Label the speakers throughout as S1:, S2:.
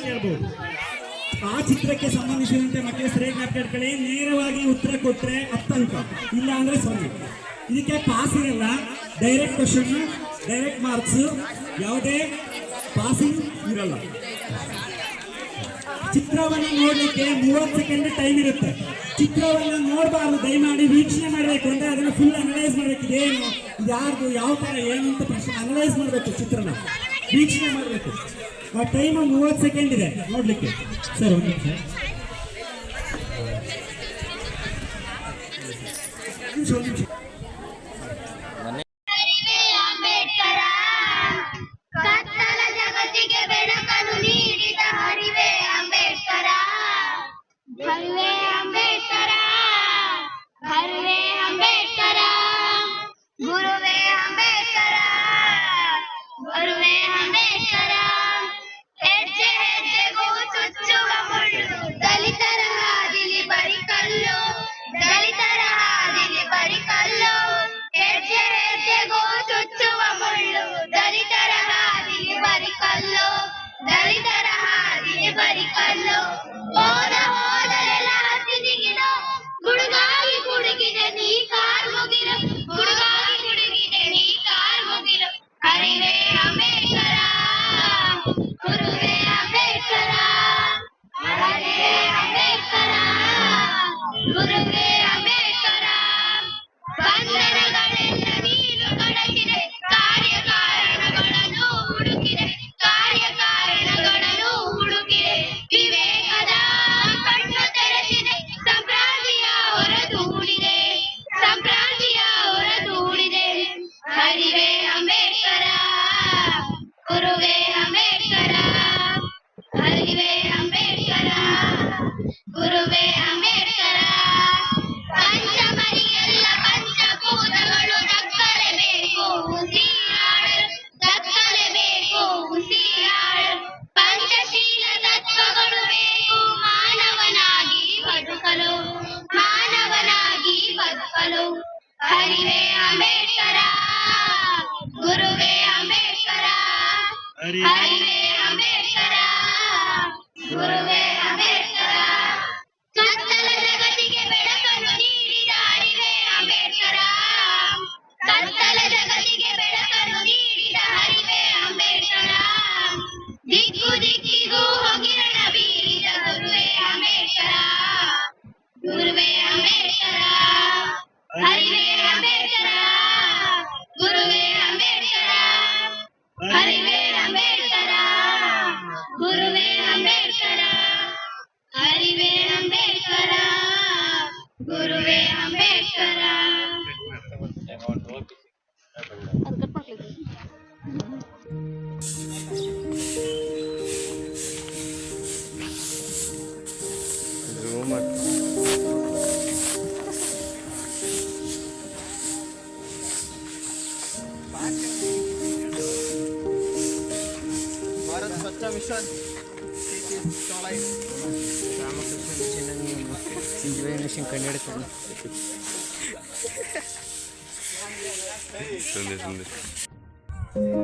S1: ಕೇಳಬಹುದು. ಆ ಚಿತ್ರಕ್ಕೆ ಸಂಬಂಧಿಸಿದಂತೆ ಮಕ್ಕಳ ಸರಿಯಾಗಿ ಜ್ಞಾಪಕಗಳೇ ನೇರವಾಗಿ ಉತ್ತರ ಕೊಟ್ಟರೆ 10 ಅಂಕ, ಇಲ್ಲ ಅಂದ್ರೆ 0. ಇದಕ್ಕೆ ಪಾಸ್ ಇರಲ್ಲ, ಡೈರೆಕ್ಟ್ ಕ್ವಶನ್, ಡೈರೆಕ್ಟ್ ಮಾರ್ಕ್ಸ್, ಯಾವುದೇ ಪಾಸಿಂಗ್ ಇರಲ್ಲ. ಚಿತ್ರವನ್ನು ನೋಡ್ಲಿಕ್ಕೆ 30 ಸೆಕೆಂಡ್ ಟೈಮ್ ಇರುತ್ತೆ. ಚಿತ್ರವನ್ನು ನೋಡಬಾರ್ದು, ದಯಮಾಡಿ ವೀಕ್ಷಣೆ ಮಾಡಬೇಕು ಅಂದ್ರೆ ಅದನ್ನ ಫುಲ್ ಅನಲೈಸ್ ಮಾಡಬೇಕು. ಇದೇನು, ಯಾರ್ದು, ಯಾವ ತರ, ಏನು ಅಂತ ಪ್ರಶ್ನೆ ಅನಲೈಸ್ ಮಾಡಬೇಕು. ಚಿತ್ರನ ವೀಕ್ಷಣೆ ಮಾಡಬೇಕು. ಆ ಟೈಮ್ 30 ಸೆಕೆಂಡ್ ಇದೆ ನೋಡ್ಲಿಕ್ಕೆ. ಸರ್ ಒಂದು ನಿಮಿಷ.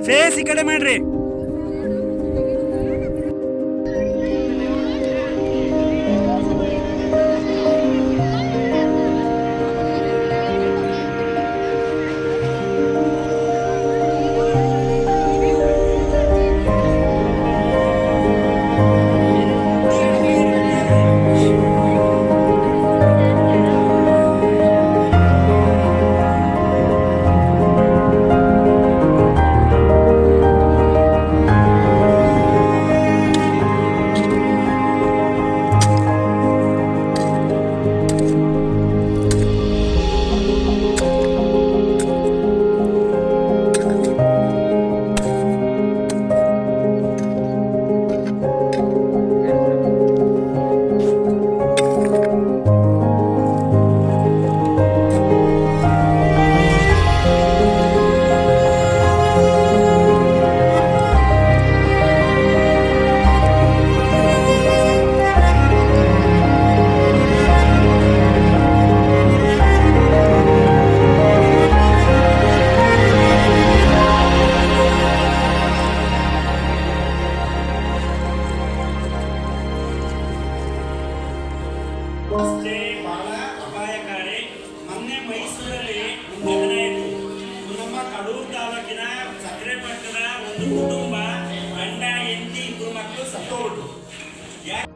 S1: ಫೇಸ್ ಈ ಕಡೆ ಮಾಡ್ರಿ.
S2: ಅಷ್ಟೇ ಬಹಳ ಅಪಾಯಕಾರಿ. ಮೊನ್ನೆ ಮೈಸೂರಲ್ಲಿ ಒಂದು ಘಟನೆ ಆಯಿತು. ನಮ್ಮ ಕಡೂರು ತಾಲೂಕಿನ ಸಕ್ಕರೆ ಪಟ್ಟಣದ ಒಂದು ಕುಟುಂಬ ಗಂಡ ಹೆಂಡತಿ ಇಬ್ಬರು ಮಕ್ಕಳು ಸತ್ತೋಗ್ಬಿಟ್ರು. ಯಾಕೆ